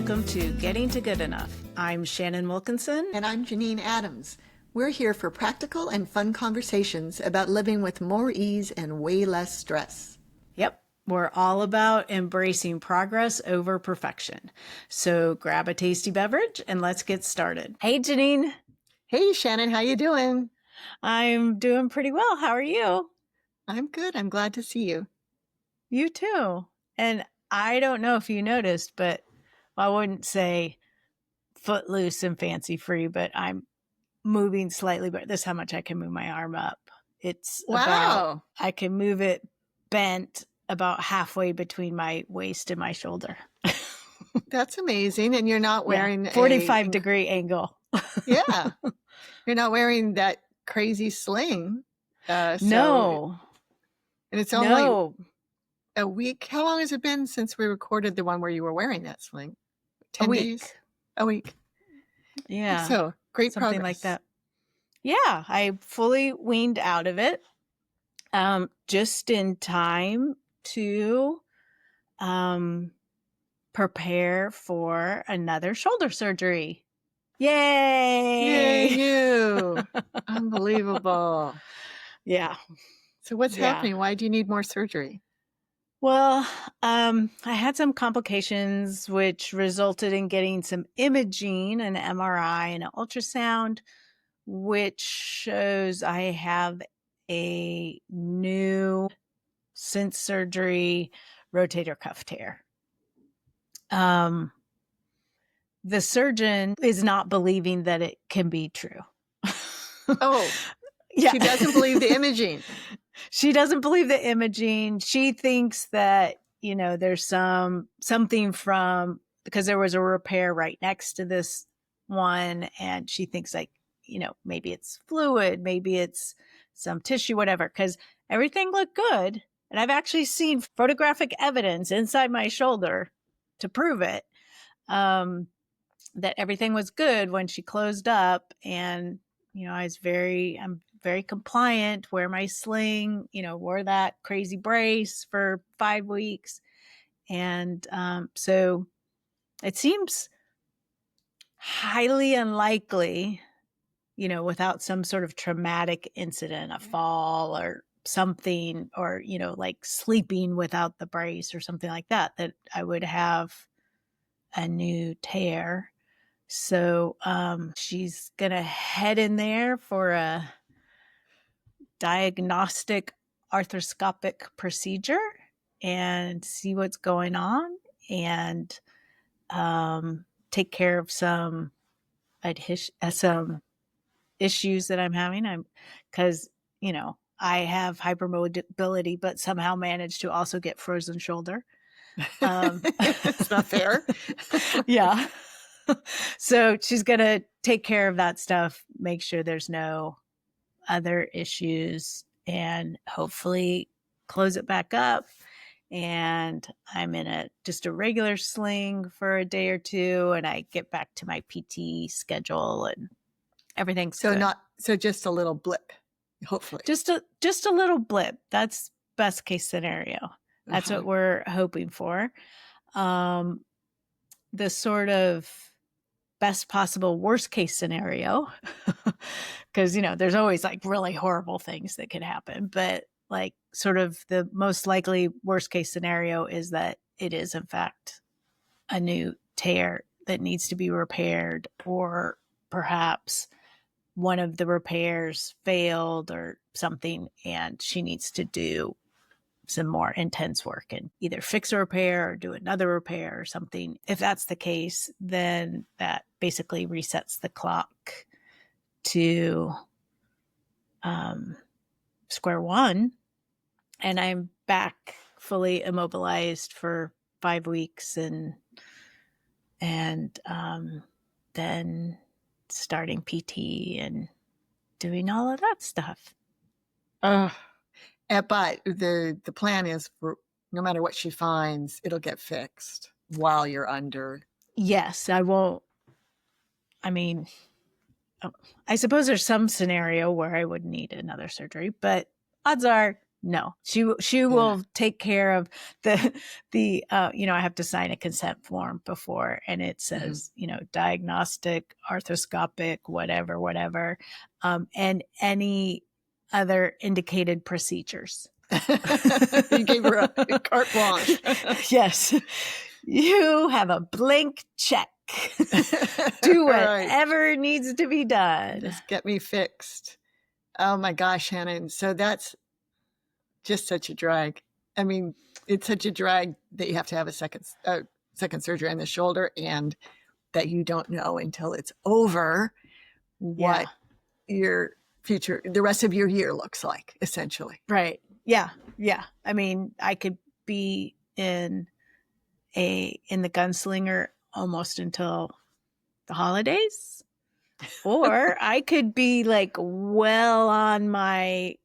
welcome to Getting to Good Enough. I'm Shannon Wilkinson. And I'm Janine Adams. We're here for practical and fun conversations about living with more ease and way less stress. Yep, we're all about embracing progress over perfection. So grab a tasty beverage and let's get started. Hey, Janine. Hey, Shannon, how you doing? I'm doing pretty well. How are you? I'm good. I'm glad to see you. You too. And I don't know if you noticed, but I wouldn't say footloose and fancy free, but I'm moving slightly, but this is how much I can move my arm up. It's Wow. I can move it bent about halfway between my waist and my shoulder. That's amazing. And you're not wearing 45-degree angle. Yeah. You're not wearing that crazy sling. No. And it's only a week. How long has it been since we recorded the one where you were wearing that sling? 10 days? A week. Yeah. So great Something progress. like that. Yeah. I fully weaned out of it just in time to prepare for another shoulder surgery. Yay! Yay, you! Unbelievable. Yeah. So what's happening? Why do you need more surgery? Well, I had some complications which resulted in getting some imaging, an MRI and an ultrasound, which shows I have a new, since surgery, rotator cuff tear. The surgeon is not believing that it can be true. Oh, yeah. She doesn't believe the imaging. She doesn't believe the imaging. She thinks that, there's something from, because there was a repair right next to this one. And she thinks maybe it's fluid, maybe it's some tissue, whatever, because everything looked good. And I've actually seen photographic evidence inside my shoulder to prove it, that everything was good when she closed up. And, I'm very compliant, wear my sling, wore that crazy brace for 5 weeks. And so it seems highly unlikely, without some sort of traumatic incident, a fall or something, or, like sleeping without the brace or something like that, that I would have a new tear. So she's going to head in there for a diagnostic arthroscopic procedure and see what's going on and take care of some issues that I'm having. Because I have hypermobility, but somehow managed to also get frozen shoulder. It's not fair. Yeah. So she's going to take care of that stuff, make sure there's no other issues, and hopefully close it back up. And I'm in just a regular sling for a day or two, and I get back to my PT schedule and everything's good. So just a little blip, hopefully. Just a little blip. That's best case scenario. That's what we're hoping for. The sort of best possible worst case scenario, because there's always like really horrible things that could happen, but like sort of the most likely worst case scenario is that it is in fact a new tear that needs to be repaired, or perhaps one of the repairs failed or something and she needs to do some more intense work and either fix a repair or do another repair or something. If that's the case, then that basically resets the clock to square one. And I'm back fully immobilized for 5 weeks and then starting PT and doing all of that stuff. But the plan is for no matter what she finds, it'll get fixed while you're under. Yes, I won't. I mean, I suppose there's some scenario where I would need another surgery, but odds are No, she will take care of the I have to sign a consent form before, and it says, diagnostic, arthroscopic, whatever, and any other indicated procedures. You gave her a carte blanche. Yes. You have a blank check. Do whatever needs to be done. Just get me fixed. Oh my gosh, Shannon. So that's just such a drag. I mean, it's such a drag that you have to have a second surgery on the shoulder, and that you don't know until it's over what your future, the rest of your year looks like, essentially. Right. Yeah. Yeah. I mean, I could be in the gunslinger almost until the holidays, or I could be like well on my,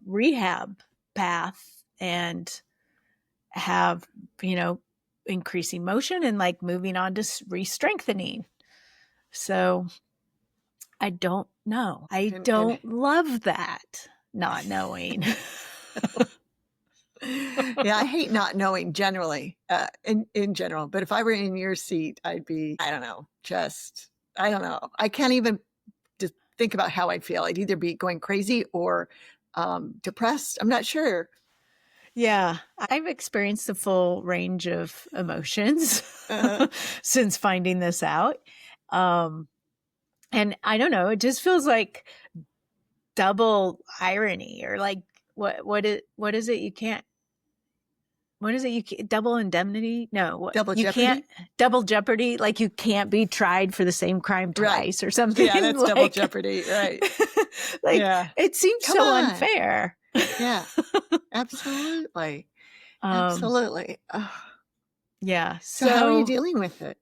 rehab path and have, increasing motion and like moving on to re-strengthening. So I don't know. I don't love that, not knowing. Yeah, I hate not knowing generally, in general. But if I were in your seat, I'd be, I don't know. I can't even just think about how I'd feel. I'd either be going crazy or depressed. I'm not sure. Yeah, I've experienced the full range of emotions since finding this out. And I don't know, it just feels like double irony, or like what is it you can't, double indemnity? No, double you jeopardy? Can't double jeopardy, like you can't be tried for the same crime twice or something. Yeah, that's like, double jeopardy, right. It seems so unfair. Yeah, absolutely. Absolutely. Yeah. So how are you dealing with it?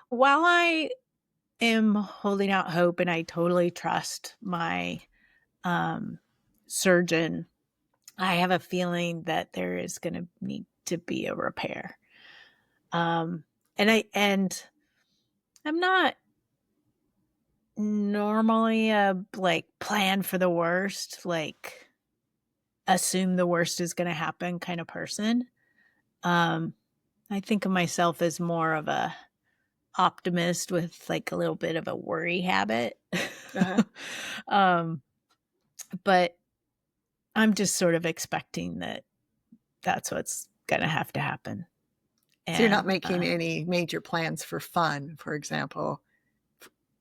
While I am holding out hope and I totally trust my surgeon, I have a feeling that there is going to need to be a repair. And I'm not normally a like plan for the worst, like assume the worst is going to happen kind of person. I think of myself as more of a optimist with like a little bit of a worry habit. But I'm just sort of expecting that that's what's going to have to happen. So you're not making any major plans for fun, for example,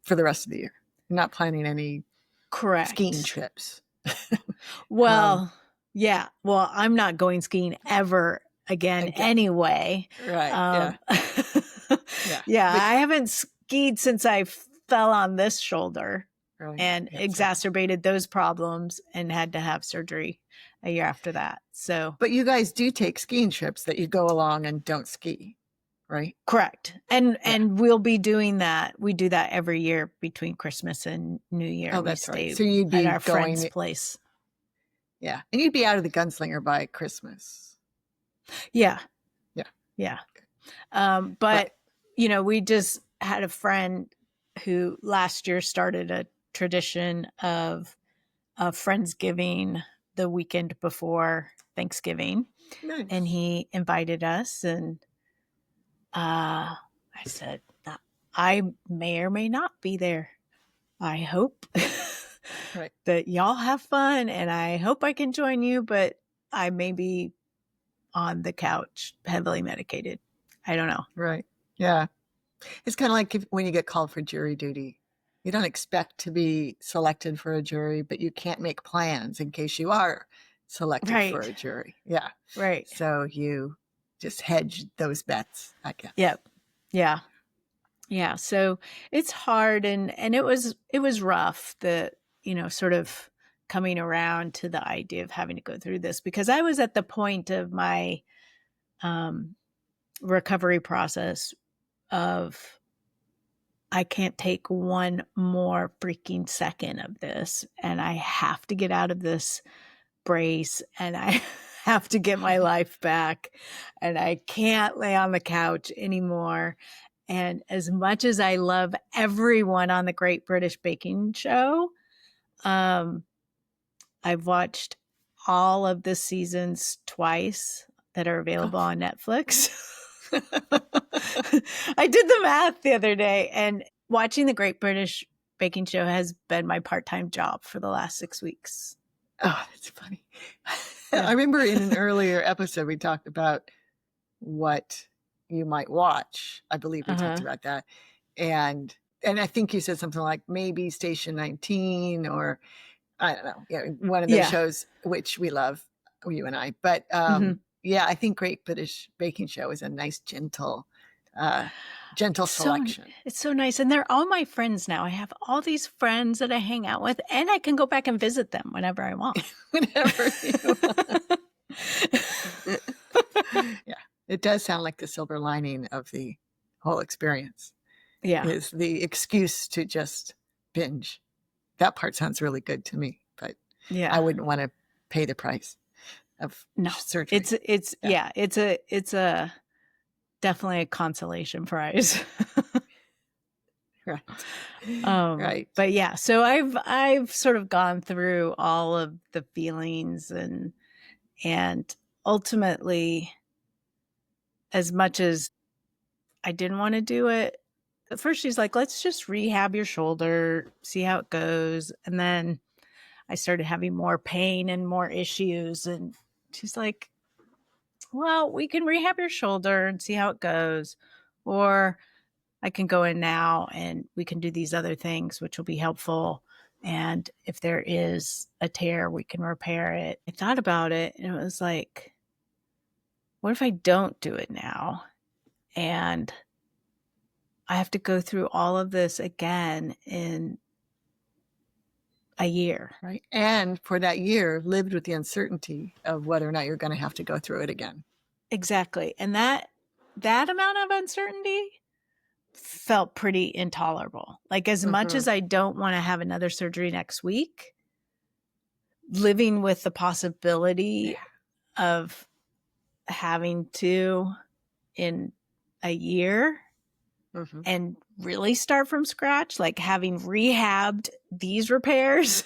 for the rest of the year? You're not planning any skiing trips? Well, yeah. Well, I'm not going skiing ever again anyway. Right. Yeah. I haven't skied since I fell on this shoulder and exacerbated those problems and had to have surgery a year after that. So, but you guys do take skiing trips that you go along and don't ski, right? Correct. And we'll be doing that. We do that every year between Christmas and New Year. Oh, that's right. So you'd be at our friend's place. Yeah. And you'd be out of the gunslinger by Christmas. Yeah. But, we just had a friend who last year started a tradition of Friendsgiving the weekend before Thanksgiving. Nice. And he invited us, and I said, I may or may not be there. I hope that y'all have fun, and I hope I can join you, but I may be on the couch, heavily medicated. I don't know. Right. Yeah. It's kind of like when you get called for jury duty. You don't expect to be selected for a jury, but you can't make plans in case you are selected for a jury. Yeah. Right. So you just hedge those bets, I guess. Yep. Yeah. Yeah. So it's hard, and it was rough, the, sort of coming around to the idea of having to go through this, because I was at the point of my recovery process of I can't take one more freaking second of this, and I have to get out of this brace, and I have to get my life back, and I can't lay on the couch anymore. And as much as I love everyone on the Great British Baking Show, I've watched all of the seasons twice that are available on Netflix. I did the math the other day, and watching the Great British Baking Show has been my part-time job for the last 6 weeks. Oh, that's funny. Yeah. I remember in an earlier episode, we talked about what you might watch. I believe we talked about that. And I think you said something like maybe Station 19, or I don't know, one of those shows, which we love, you and I. But yeah, I think Great British Baking Show is a nice, gentle selection. It's so nice. And they're all my friends now. I have all these friends that I hang out with, and I can go back and visit them whenever I want. Whenever you want. Yeah. It does sound like the silver lining of the whole experience. Yeah. Is the excuse to just binge. That part sounds really good to me, but I wouldn't want to pay the price of surgery. It's a definitely a consolation prize. Right. Right. But yeah, so I've sort of gone through all of the feelings, and ultimately, as much as I didn't want to do it, at first she's like, let's just rehab your shoulder, see how it goes. And then I started having more pain and more issues. And she's like, well, we can rehab your shoulder and see how it goes. Or I can go in now and we can do these other things, which will be helpful. And if there is a tear, we can repair it. I thought about it, and it was like, what if I don't do it now? And I have to go through all of this again in a year. Right. And for that year, lived with the uncertainty of whether or not you're going to have to go through it again. Exactly. And that amount of uncertainty felt pretty intolerable. Like, as much as I don't want to have another surgery next week, living with the possibility of having to in a year and really start from scratch, like having rehabbed these repairs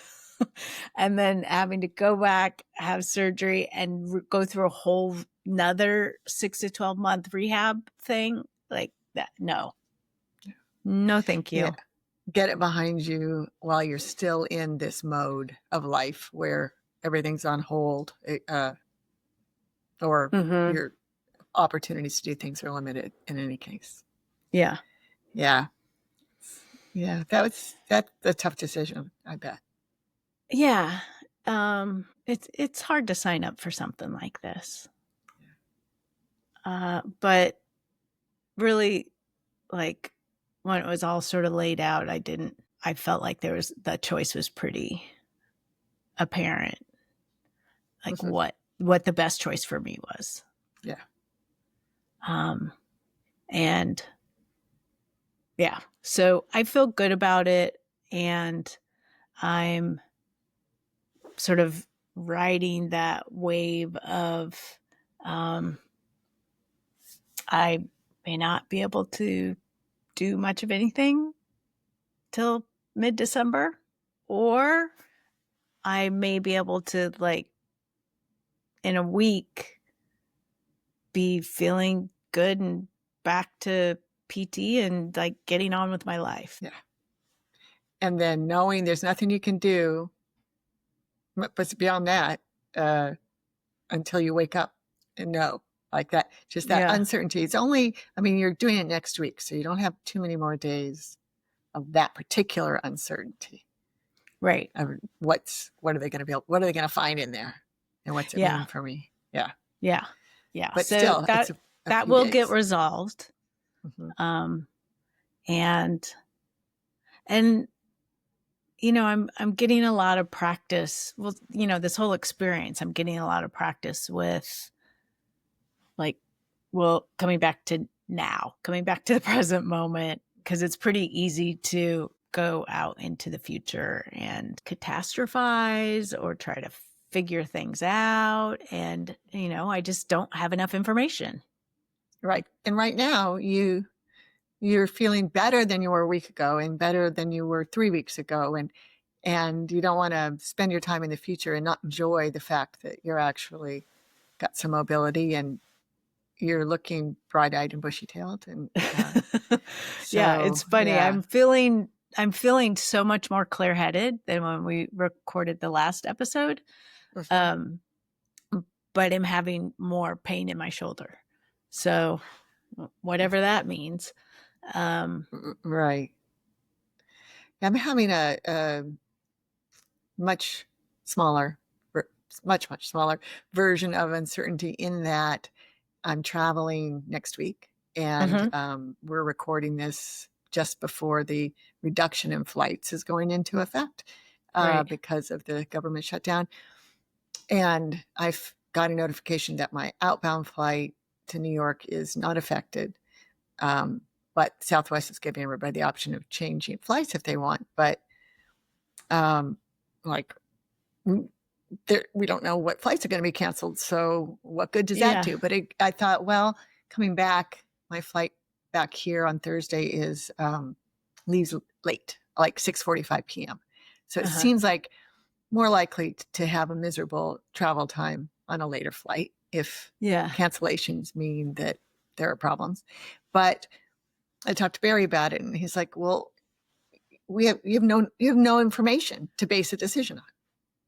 and then having to go back, have surgery, and go through a whole another 6 to 12 month rehab thing, like that. No, thank you. Yeah. Get it behind you while you're still in this mode of life where everything's on hold, or your opportunities to do things are limited in any case. Yeah. That's a tough decision, I bet. Yeah. It's hard to sign up for something like this. But really, like, when it was all sort of laid out, I felt like the choice was pretty apparent. Like what the best choice for me was. Yeah. And yeah, so I feel good about it, and I'm sort of riding that wave of, I may not be able to do much of anything till mid-December, or I may be able to, like, in a week, be feeling good and back to PT and, like, getting on with my life. Yeah. And then knowing there's nothing you can do, but beyond that, until you wake up and know, like that, just that uncertainty. It's only, you're doing it next week, so you don't have too many more days of that particular uncertainty. Right. What are they going to find in there? And what's it mean for me? Yeah. Yeah. But so still, that will get resolved. And I'm getting a lot of practice. Well, this whole experience, I'm getting a lot of practice with, like, coming back to the present moment, because it's pretty easy to go out into the future and catastrophize or try to figure things out. And, I just don't have enough information. Right. And right now you're feeling better than you were a week ago, and better than you were 3 weeks ago. And you don't want to spend your time in the future and not enjoy the fact that you're actually got some mobility and you're looking bright-eyed and bushy-tailed. And Yeah, it's funny. yeah. I'm feeling so much more clear-headed than when we recorded the last episode. Mhm. But I'm having more pain in my shoulder. So whatever that means. Right. I'm having a much smaller, much smaller version of uncertainty in that I'm traveling next week, and we're recording this just before the reduction in flights is going into effect Right. because of the government shutdown. And I've got a notification that my outbound flight to New York is not affected. But Southwest is giving everybody the option of changing flights if they want. But like we don't know what flights are going to be canceled. So what good does that do? But I thought, well, coming back, my flight back here on Thursday is leaves late, like 6:45 p.m. So it seems like more likely to have a miserable travel time on a later flight if cancellations mean that there are problems. But I talked to Barry about it, and he's like, well, you have no information to base a decision on.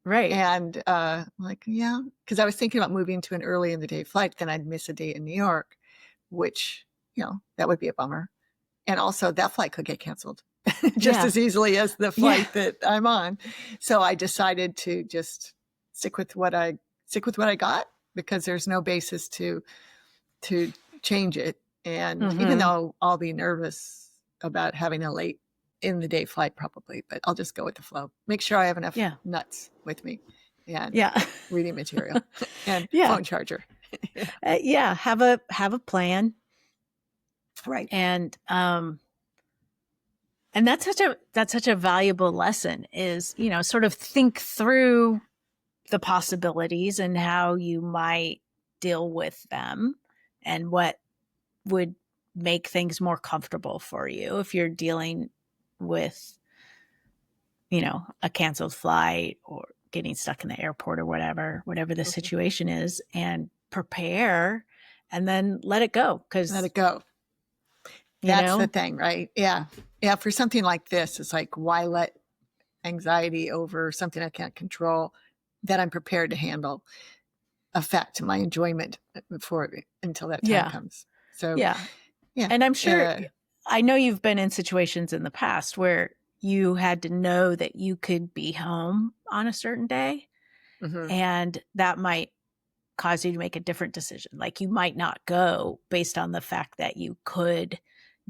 Right. And I'm like, yeah, because I was thinking about moving to an early in the day flight, then I'd miss a day in New York, which, that would be a bummer. And also that flight could get canceled just as easily as the flight that I'm on. So I decided to just stick with what I got, because there's no basis to change it. And even though I'll be nervous about having a late in the day flight probably, but I'll just go with the flow. Make sure I have enough nuts with me and reading material and phone charger. Have a plan. Right. And that's such a valuable lesson is, sort of think through the possibilities and how you might deal with them and what would make things more comfortable for you if you're dealing with, a canceled flight or getting stuck in the airport or whatever the situation is, and prepare and then let it go. Let it go. That's the thing, right? Yeah. Yeah. For something like this, it's like, why let anxiety over something I can't control that I'm prepared to handle affect my enjoyment until that time comes. So, yeah. And I'm sure, I know you've been in situations in the past where you had to know that you could be home on a certain day, and that might cause you to make a different decision. Like you might not go based on the fact that you could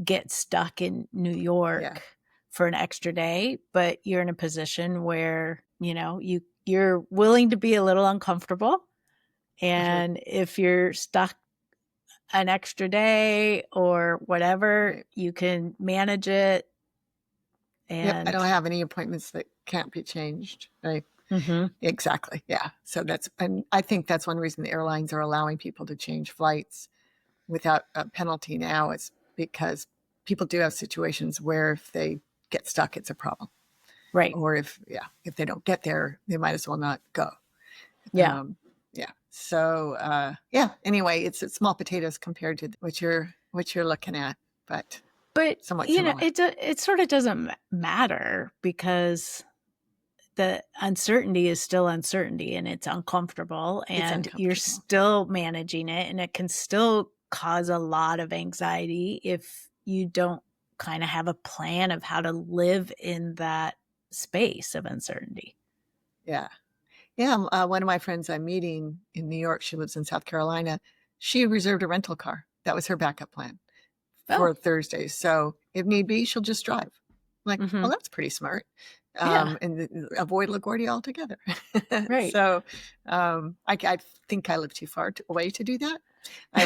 get stuck in New York for an extra day, but you're in a position where, you're willing to be a little uncomfortable. And if you're stuck an extra day or whatever, you can manage it. And I don't have any appointments that can't be changed. Right. Exactly. Yeah. So and I think that's one reason the airlines are allowing people to change flights without a penalty now, is because people do have situations where if they get stuck, it's a problem. Right. Or if they don't get there, they might as well not go. Yeah. So, anyway, it's small potatoes compared to what you're looking at, but somewhat similar. It sort of doesn't matter because the uncertainty is still uncertainty and it's uncomfortable, and you're still managing it, and it can still cause a lot of anxiety if you don't kind of have a plan of how to live in that space of uncertainty. Yeah. Yeah. One of my friends I'm meeting in New York, she lives in South Carolina. She reserved a rental car. That was her backup plan for Thursdays. So if need be, she'll just drive. I'm like, well, that's pretty smart. And avoid LaGuardia altogether. Right. So I think I live too far away to do that. I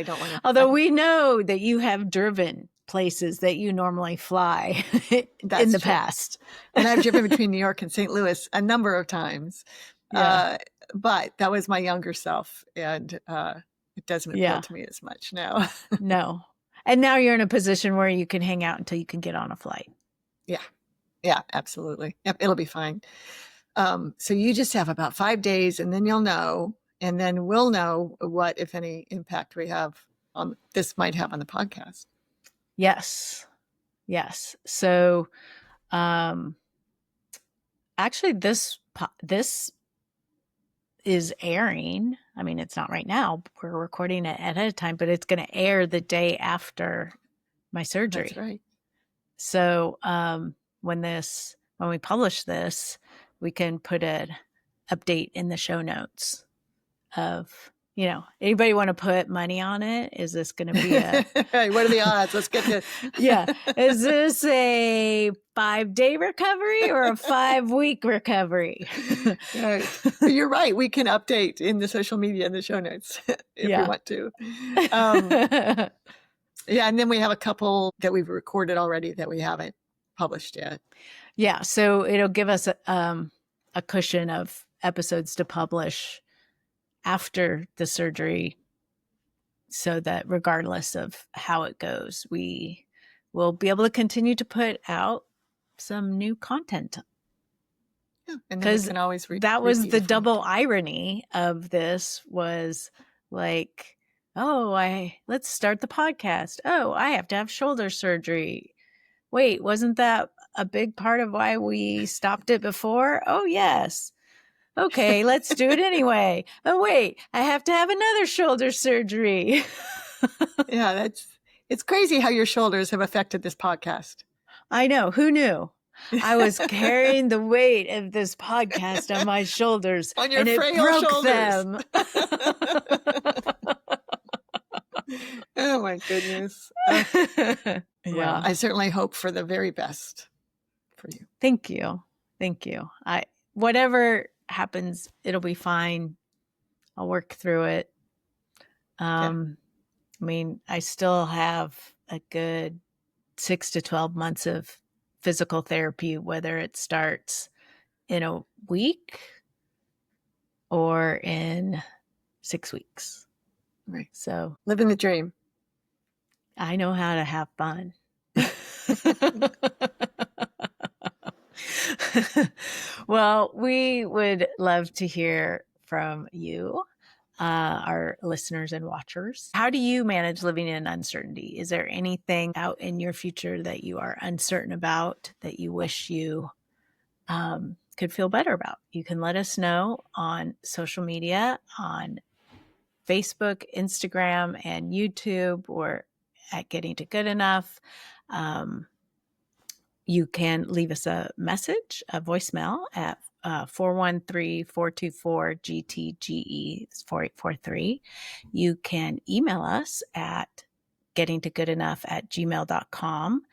don't want to. Although we know that you have driven places that you normally fly in the past. And I've driven between New York and St. Louis a number of times. But that was my younger self, and it doesn't appeal to me as much now. No. And now you're in a position where you can hang out until you can get on a flight. Yeah. Yeah, absolutely. Yep, it'll be fine. So you just have about 5 days, and then you'll know, and then we'll know what, if any, impact we have on this might have on the podcast. Yes. So, actually, this is airing. I mean, it's not right now. We're recording it ahead of time, but it's going to air the day after my surgery. That's right. So, when we publish this, we can put an update in the show notes of, anybody want to put money on it? Is this going to be a Right, what are the odds? Let's get to yeah. Is this a 5-day recovery or a 5-week recovery? Right. You're right. We can update in the social media in the show notes if we want to. Yeah, and then we have a couple that we've recorded already that we haven't published yet. Yeah, so it'll give us a cushion of episodes to publish after the surgery, so that regardless of how it goes, we will be able to continue to put out some new content. Yeah, and then we can always that was the double irony of this, was like, let's start the podcast. Oh, I have to have shoulder surgery. Wait, wasn't that a big part of why we stopped it before? Oh, yes. Okay, let's do it anyway. Oh, wait, I have to have another shoulder surgery. Yeah, it's crazy how your shoulders have affected this podcast. I know. Who knew? I was carrying the weight of this podcast on my shoulders. On your and frail it broke shoulders. them. Oh, my goodness. Yeah. Well, I certainly hope for the very best for you. Thank you. Whatever happens, it'll be fine. I'll work through it. I mean, I still have a good 6 to 12 months of physical therapy, whether it starts in a week or in 6 weeks. Right. So living the dream. I know how to have fun. Well, we would love to hear from you, our listeners and watchers. How do you manage living in uncertainty? Is there anything out in your future that you are uncertain about that you wish you could feel better about? You can let us know on social media, on Facebook, Instagram, and YouTube, or at Getting to Good Enough. You can leave us a message, a voicemail at 413-424-GTGE, it's 4843. You can email us at gettingtogoodenough@gmail.com.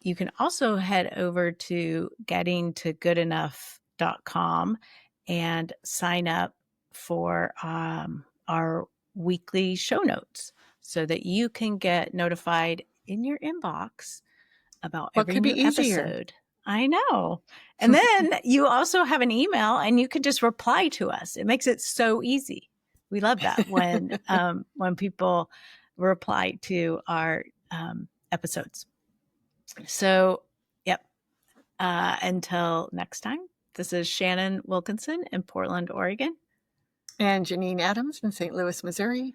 You can also head over to gettingtogoodenough.com and sign up for our weekly show notes so that you can get notified in your inbox about every new episode. I know. And then you also have an email and you can just reply to us. It makes it so easy. We love that when people reply to our episodes. So, yep. Until next time, this is Shannon Wilkinson in Portland, Oregon. And Janine Adams in St. Louis, Missouri.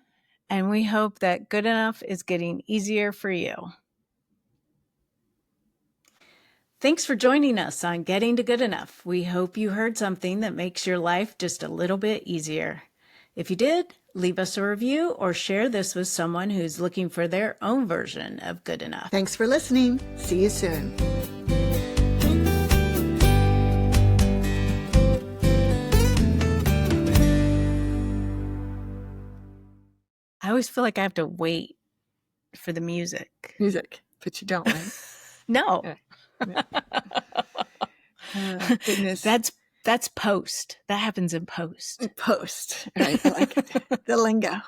And we hope that good enough is getting easier for you. Thanks for joining us on Getting to Good Enough. We hope you heard something that makes your life just a little bit easier. If you did, leave us a review or share this with someone who's looking for their own version of good enough. Thanks for listening. See you soon. I always feel like I have to wait for the music. But you don't, right? No. Yeah. Goodness. That's post. That happens in post. Post. Right. I like it. The lingo.